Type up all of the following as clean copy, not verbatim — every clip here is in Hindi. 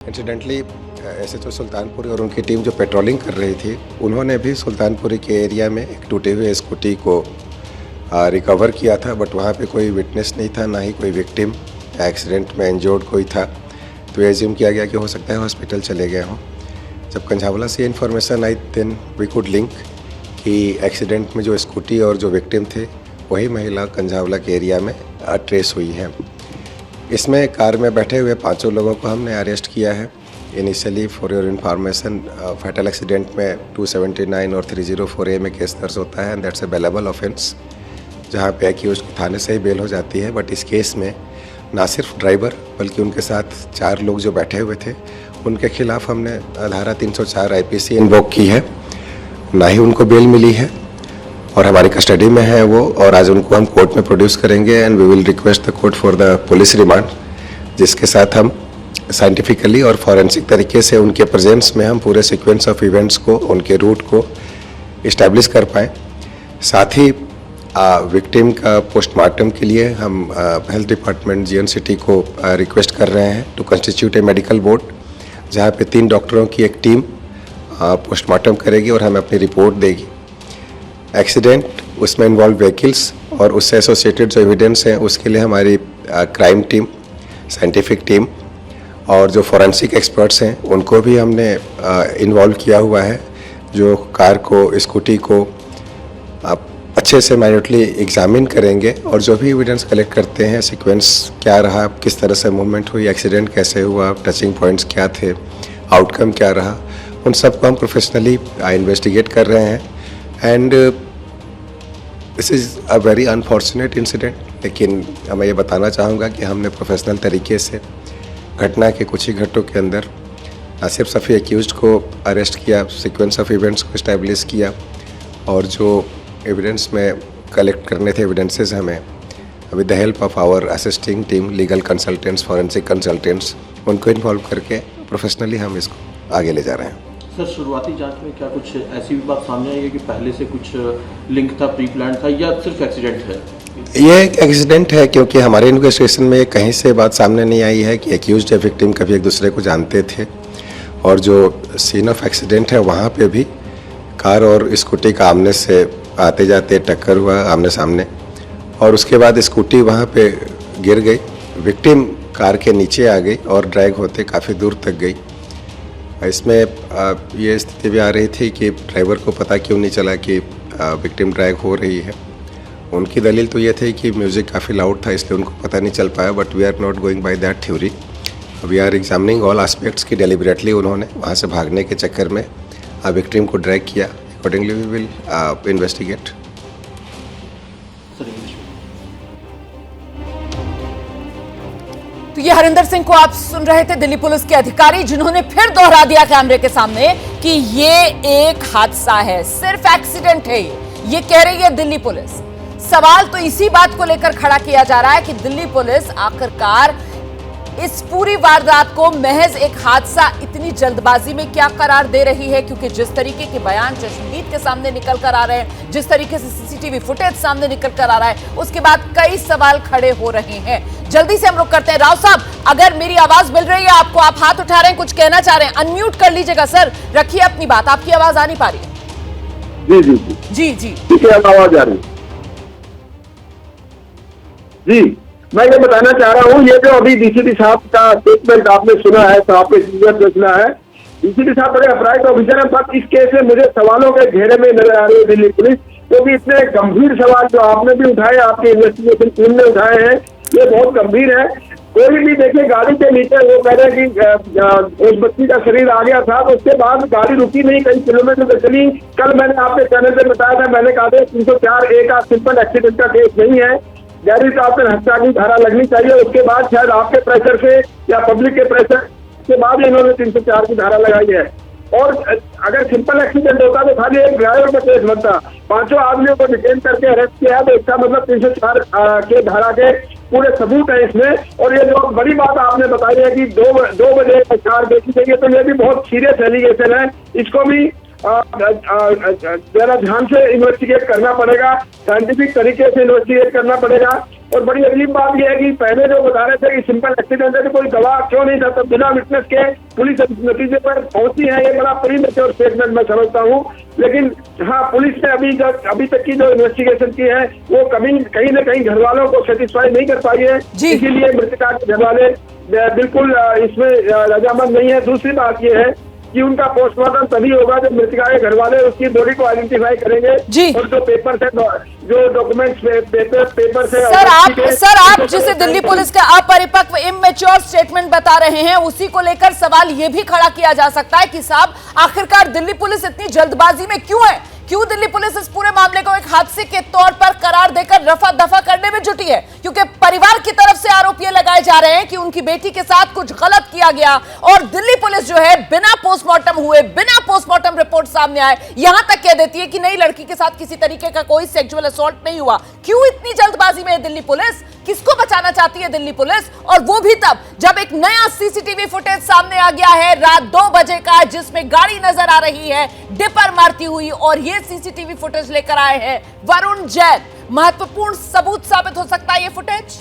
इंसिडेंटली एसएचओ सुल्तानपुरी और उनकी टीम जो पेट्रोलिंग कर रही थी, उन्होंने भी सुल्तानपुरी के एरिया में एक टूटे हुए स्कूटी को रिकवर किया था, बट वहाँ पे कोई विटनेस नहीं था, ना ही कोई विक्टिम एक्सीडेंट में इंजर्ड कोई था। तो एज्यूम किया गया कि हो सकता है हॉस्पिटल चले गए हों। जब कंझावला से इन्फॉर्मेशन आई, देन वी कुड लिंक कि एक्सीडेंट में जो स्कूटी और जो विक्टिम थे वही महिला कंझावला के एरिया में ट्रेस हुई है। इसमें कार में बैठे हुए 5 लोगों को हमने अरेस्ट किया है। Initially for your information, fatal accident में 279 और 304A में केस दर्ज होता है and that's a bailable offence, जहाँ पे एक्यूज की थाने से ही बेल हो जाती है। बट इस केस में ना सिर्फ ड्राइवर बल्कि उनके साथ 4 लोग जो बैठे हुए थे, उनके खिलाफ हमने धारा 304 IPC इन्वोक की है, ना ही उनको बेल मिली है और हमारी कस्टडी में है वो, और आज उनको हम कोर्ट में प्रोड्यूस करेंगे and we will request the court for the police remand, जिसके साथ हम साइंटिफिकली और फॉरेंसिक तरीके से उनके प्रेजेंस में हम पूरे सीक्वेंस ऑफ इवेंट्स को, उनके रूट को इस्टेब्लिश कर पाएँ। साथ ही विक्टिम का पोस्टमार्टम के लिए हम हेल्थ डिपार्टमेंट GNCT को रिक्वेस्ट कर रहे हैं to constitute a medical board, जहाँ पे 3 डॉक्टरों की एक टीम पोस्टमार्टम करेगी और हमें अपनी रिपोर्ट देगी। एक्सीडेंट, उसमें इन्वॉल्व व्हीकल्स और उससे एसोसिएटेड जो एविडेंस हैं, उसके लिए हमारी क्राइम टीम, साइंटिफिक टीम और जो फॉरेंसिक एक्सपर्ट्स हैं उनको भी हमने इन्वॉल्व किया हुआ है, जो कार को, स्कूटी को अच्छे से माइन्यूटली एग्जामिन करेंगे और जो भी एविडेंस कलेक्ट करते हैं, सीक्वेंस क्या रहा, किस तरह से मूवमेंट हुई, एक्सीडेंट कैसे हुआ, टचिंग पॉइंट्स क्या थे, आउटकम क्या रहा, उन सबको हम प्रोफेशनली इन्वेस्टिगेट कर रहे हैं। And this is a very unfortunate incident, लेकिन मैं ये बताना चाहूँगा कि हमने प्रोफेशनल तरीके से घटना के कुछ ही घंटों के अंदर ना सिर्फ सफ़ी एक्यूज्ड को अरेस्ट किया, सीक्वेंस ऑफ इवेंट्स को इस्टेब्लिश किया और जो एविडेंस में कलेक्ट करने थे एविडेंसेस, हमें with the help of our assisting team, legal consultants, forensic consultants, उनको इन्वॉल्व करके प्रोफेशनली हम इसको आगे ले जा रहे हैं। सर, शुरुआती जांच में क्या कुछ ऐसी भी बात सामने आई है कि पहले से कुछ लिंक था, प्री प्लान था, या सिर्फ एक्सीडेंट है? ये एक एक्सीडेंट है, क्योंकि हमारे इन्वेस्टिगेशन में कहीं से बात सामने नहीं आई है कि एक्यूज्ड या विक्टिम कभी एक दूसरे को जानते थे, और जो सीन ऑफ एक्सीडेंट है वहाँ पे भी कार और स्कूटी का आमने से आते जाते टक्कर हुआ आमने सामने, और उसके बाद स्कूटी वहाँ पे गिर गई, विक्टिम कार के नीचे आ गई और ड्रैग होते काफ़ी दूर तक गई। इसमें ये स्थिति भी आ रही थी कि ड्राइवर को पता क्यों नहीं चला कि विक्टिम ड्रैग हो रही है। उनकी दलील तो ये थी कि म्यूज़िक काफ़ी लाउड था, इसलिए उनको पता नहीं चल पाया, but we are not going by that theory. We are examining all aspects की डेलिबरेटली उन्होंने वहाँ से भागने के चक्कर में विक्टिम को ड्रैग किया। Accordingly we will investigate. तो ये हरिंदर सिंह को आप सुन रहे थे, दिल्ली पुलिस के अधिकारी, जिन्होंने फिर दोहरा दिया कैमरे के सामने कि ये एक हादसा है, सिर्फ एक्सीडेंट है। ये कह रही है दिल्ली पुलिस। सवाल तो इसी बात को लेकर खड़ा किया जा रहा है कि दिल्ली पुलिस आखिरकार इस पूरी वारदात को महज एक हादसा इतनी जल्दबाजी में क्या करार दे रही है, क्योंकि जिस तरीके के बयान चश्मदीद के सामने निकल कर आ रहे हैं, जिस तरीके से CCTV फुटेज सामने निकल कर आ रहा है, उसके बाद कई सवाल खड़े हो रहे हैं। जल्दी से हम रुक करते हैं। राव साहब, अगर मेरी आवाज मिल रही है आपको, आप हाथ उठा रहे हैं, कुछ कहना चाह रहे हैं, अनम्यूट कर लीजिएगा सर, रखिए अपनी बात, आपकी आवाज आ नहीं पा रही है। जी जी जी जी ठीक है, आवाज आ रही जी। मैं ये बताना चाह रहा हूँ, ये जो अभी DCP साहब का स्टेटमेंट आपने सुना है, तो आपने सुना है, DCP साहब बड़े अपराध ऑफिसर हैं, बट इस केस में मुझे सवालों के घेरे में नजर आ रही है दिल्ली पुलिस, क्योंकि इतने गंभीर सवाल जो आपने भी उठाए, आपकी इन्वेस्टिगेशन टीम ने उठाए हैं, ये बहुत गंभीर है। कोई भी देखिए, गाड़ी के नीचे वो कह रहे हैं कि उस बच्ची का शरीर आ गया था, तो उसके बाद गाड़ी रुकी नहीं, कई किलोमीटर तक चली। कल मैंने आपके चैनल पे बताया था, मैंने कहा था 304A का सिंपल एक्सीडेंट का केस नहीं है, गैर कानूनी हत्या की धारा लगनी चाहिए। उसके बाद शायद आपके प्रेशर से या पब्लिक के प्रेशर के बाद इन्होंने 304 की धारा लगाई है। और अगर सिंपल एक्सीडेंट होता तो खाली एक ड्राइवर का केस बनता, 5 आदमियों को डिटेन करके अरेस्ट किया है, तो इसका मतलब 304 के धारा के पूरे सबूत है इसमें। और ये जो बड़ी बात आपने बताई है कि 2 बजे 4 बेची गई है, तो ये भी बहुत सीरियस एलिगेशन है, इसको भी जरा ध्यान से इन्वेस्टिगेट करना पड़ेगा, साइंटिफिक तरीके से इन्वेस्टिगेट करना पड़ेगा। और बड़ी अजीब बात यह है कि पहले जो बता रहे थे कि सिंपल एक्सीडेंट है तो कोई गवाह क्यों नहीं था, तब बिना विटनेस के पुलिस इस नतीजे पर पहुंची है। ये बड़ा प्रीमेच्योर स्टेटमेंट मैं समझता हूं। लेकिन हाँ, पुलिस ने अभी तक की जो इन्वेस्टिगेशन की है वो कहीं न कहीं घर वालों को सेटिस्फाई नहीं कर पाई है, इसीलिए मृतका के घर वाले बिल्कुल इसमें रजामंद नहीं है। दूसरी बात यह है कि उनका पोस्टमार्टम तभी होगा जब मृतका के घर वाले उसकी बॉडी को आइडेंटिफाई करेंगे और जो पेपर से, जो डॉक्यूमेंट्स पेपर से। सर आप जिसे दिल्ली पुलिस का अपरिपक्व इमेच्योर स्टेटमेंट बता रहे हैं, उसी को लेकर सवाल ये भी खड़ा किया जा सकता है कि साहब आखिरकार दिल्ली पुलिस इतनी जल्दबाजी में क्यों है? क्यों दिल्ली पुलिस इस पूरे मामले को एक हादसे के तौर पर करार देकर रफा दफा करने में जुटी है? क्योंकि परिवार की तरफ से आरोप ये लगाए जा रहे हैं कि उनकी बेटी के साथ कुछ गलत किया गया और दिल्ली पुलिस जो है बिना पोस्टमार्टम हुए, बिना पोस्टमार्टम रिपोर्ट सामने आए, यहां तक कह देती है कि नहीं, लड़की के साथ किसी तरीके का कोई सेक्सुअल असॉल्ट नहीं हुआ। क्यों इतनी जल्दबाजी में है दिल्ली पुलिस? किसको बचाना चाहती है दिल्ली पुलिस? और वो भी तब जब एक नया सीसीटीवी फुटेज सामने आ गया है रात 2 बजे का, जिसमें गाड़ी नजर आ रही है डिपर मारती हुई, और ये सीसीटीवी फुटेज लेकर आए हैं वरुण जैन। महत्वपूर्ण सबूत साबित हो सकता है ये फुटेज।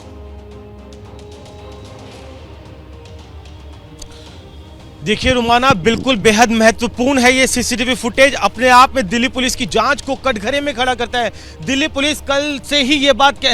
देखिए रुमाना, बिल्कुल बेहद महत्वपूर्ण है ये सीसीटीवी फुटेज। अपने आप में दिल्ली पुलिस की जांच को कटघरे में खड़ा करता है। दिल्ली पुलिस कल से ही ये बात कह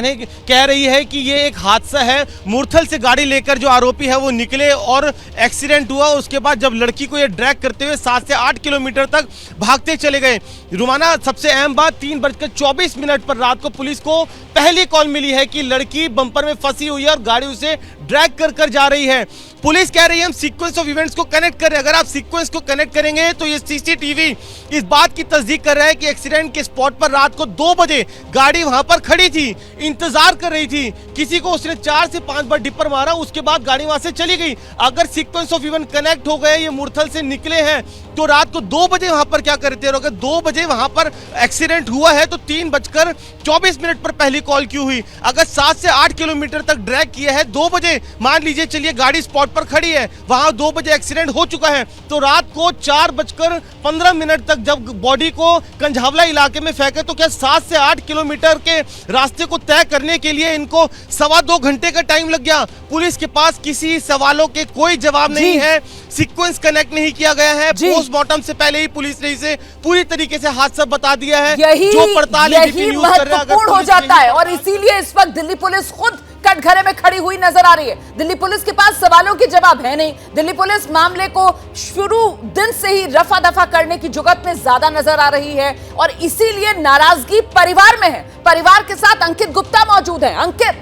रही है कि ये एक हादसा है। मुरथल से गाड़ी लेकर जो आरोपी है वो निकले और एक्सीडेंट हुआ। उसके बाद जब लड़की को ये ड्रैग करते हुए 7 से 8 किलोमीटर तक भागते चले गए। रुमाना, सबसे अहम बात, 3:24 पर रात को पुलिस को पहली कॉल मिली है कि लड़की बम्पर में फंसी हुई है और गाड़ी उसे ड्रैग कर जा रही है। पुलिस कह रही है हम सीक्वेंस ऑफ इवेंट्स को कनेक्ट कर रहे हैं। अगर आप सीक्वेंस को कनेक्ट करेंगे तो ये सीसीटीवी इस बात की तस्दीक कर रहा है कि एक्सीडेंट के स्पॉट पर रात को 2 बजे गाड़ी वहां पर खड़ी थी, इंतजार कर रही थी। किसी को उसने 4 से 5 बार डिपर मारा, उसके बाद गाड़ी वहां से चली गई। अगर सीक्वेंस ऑफ इवेंट कनेक्ट हो गए, ये मुरथल से निकले हैं, तो रात को 2 बजे वहां पर क्या कर रहे थे? और अगर 2 बजे वहां पर एक्सीडेंट हुआ है तो 3:24 पर पहली कॉल क्यों हुई? अगर 7 से 8 किलोमीटर तक ड्रैग किया है, 2 बजे मान लीजिए चलिए गाड़ी स्पॉट पर खड़ी है, वहां 2 बजे एक्सीडेंट हो चुका है, तो रात को 4:15 तक जब बॉडी को कंझावला इलाके में फेंके तो क्या 7 से 8 किलोमीटर के रास्ते को तय करने के लिए इनको 2.25 घंटे का टाइम लग गया? पुलिस के पास किसी सवालों के कोई जवाब नहीं है, सीक्वेंस कनेक्ट नहीं किया गया है। पोस्टमार्टम से पहले ही पुलिस ने इसे पूरी तरीके से हादसा बता दिया है। जो पड़ताल यही महत्वपूर्ण हो जाता है और इसीलिए इस वक्त दिल्ली पुलिस खुद कटघरे में खड़ी हुई नजर आ रही है। दिल्ली पुलिस के पास सवालों के जवाब है नहीं। दिल्ली पुलिस मामले को शुरू दिन से ही रफा दफा करने की जुगत में ज्यादा नजर आ रही है और इसीलिए नाराजगी परिवार में है। परिवार के साथ अंकित गुप्ता मौजूद है। अंकित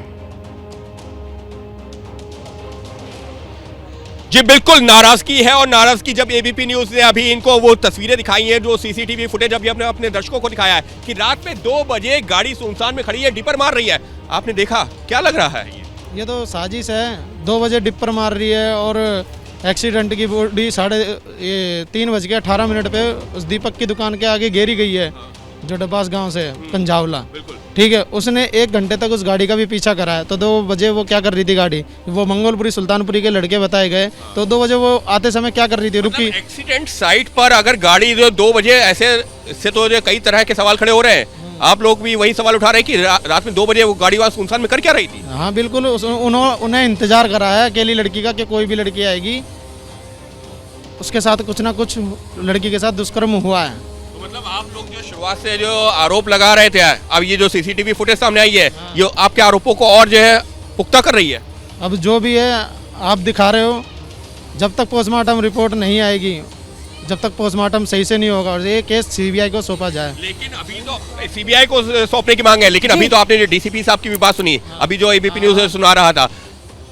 जी, बिल्कुल नाराजगी है। और नाराजगी जब एबीपी न्यूज ने अभी इनको वो तस्वीरें दिखाई हैं, जो सीसीटीवी फुटेज अभी अपने दर्शकों को दिखाया है कि रात में 2 बजे गाड़ी सुनसान में खड़ी है, डिपर मार रही है। आपने देखा, क्या लग रहा है? ये तो साजिश है। 2 बजे डिपर मार रही है और एक्सीडेंट की बॉडी 3:18 पे उस दीपक की दुकान के आगे घेरी गई है, जो डब्बास गांव से कंझावला। ठीक है, उसने 1 घंटे तक उस गाड़ी का भी पीछा करा है। तो 2 बजे वो क्या कर रही थी? गाड़ी वो मंगोलपुरी सुल्तानपुरी के लड़के बताए गए, तो 2 बजे वो आते समय क्या कर रही थी? रुकी। एक्सीडेंट साइट पर अगर गाड़ी जो 2 बजे ऐसे से, तो कई तरह के सवाल खड़े हो रहे हैं। आप लोग भी वही सवाल उठा रहे हैं कि रात में 2 बजे वो गाड़ी वहां सुनसान में कर क्या रही थी? हाँ बिल्कुल, उन्हें इंतजार करा है अकेली लड़की का कि कोई भी लड़की आएगी, उसके साथ कुछ ना कुछ लड़की के साथ दुष्कर्म हुआ है। तो मतलब आप लोग जो शुरुआत से जो आरोप लगा रहे थे, अब ये जो सीसीटीवी फुटेज सामने आई है, ये आपके आरोपों को और जो है पुख्ता कर रही है। अब जो भी है आप दिखा रहे हो, जब तक पोस्टमार्टम रिपोर्ट नहीं आएगी, जब तक पोस्टमार्टम सही से नहीं होगा, और ये केस सीबीआई को सौंपा जाए। लेकिन अभी तो सीबीआई को सौंपने की मांग है, लेकिन अभी तो आपने जो डीसीपी साहब की भी बात सुनी, अभी जो एबीपी न्यूज सुना रहा था,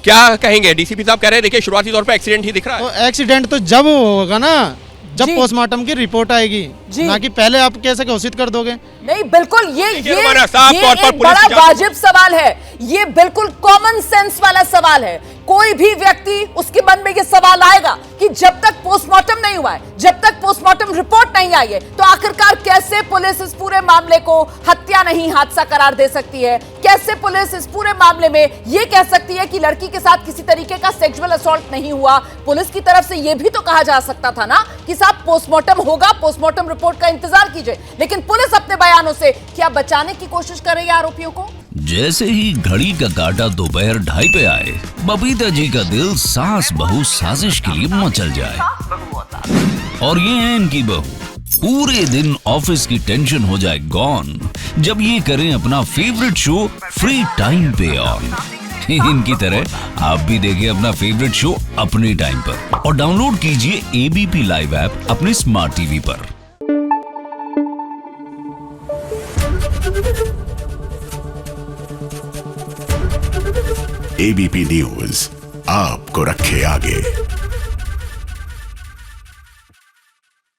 क्या कहेंगे? डीसीपी साहब कह रहे हैं देखिए शुरुआती तौर पर एक्सीडेंट ही दिख रहा है। तो एक्सीडेंट तो जब होगा ना, जब पोस्टमार्टम की रिपोर्ट आएगी, ना कि पहले आप कैसे घोषित कर दोगे। नहीं, बिल्कुल ये रुमाना, साफ तौर पर एक पुलिस बड़ा की जांच- वाजिब सवाल है। ये बिल्कुल कॉमन सेंस वाला सवाल है। कोई भी व्यक्ति, उसके मन में ये सवाल आएगा कि जब तक पोस्टमार्टम नहीं हुआ है, जब तक पोस्टमार्टम रिपोर्ट नहीं आई है, तो आखिरकार कैसे पुलिस इस पूरे मामले को हत्या नहीं हादसा करार दे सकती है? कैसे पुलिस इस पूरे मामले में यह कह सकती है कि लड़की के साथ किसी तरीके का सेक्सुअल असॉल्ट नहीं हुआ? पुलिस की तरफ से यह भी तो कहा जा सकता था ना कि साहब पोस्टमार्टम होगा, पोस्टमार्टम रिपोर्ट का इंतजार कीजिए। लेकिन पुलिस अपने बयानों से क्या बचाने की कोशिश कर रही है आरोपियों को? जैसे ही घड़ी का काटा दोपहर 2:30 पे आए, बबीता जी का दिल सास बहू साजिश के लिए मचल जाए। और ये है इनकी बहू, पूरे दिन ऑफिस की टेंशन हो जाए गॉन जब ये करें अपना फेवरेट शो फ्री टाइम पे ऑन। इनकी तरह आप भी देखिए अपना फेवरेट शो अपने टाइम पर और डाउनलोड कीजिए एबीपी लाइव ऐप अपने स्मार्ट टीवी पर। एबीपी न्यूज आपको रखे आगे।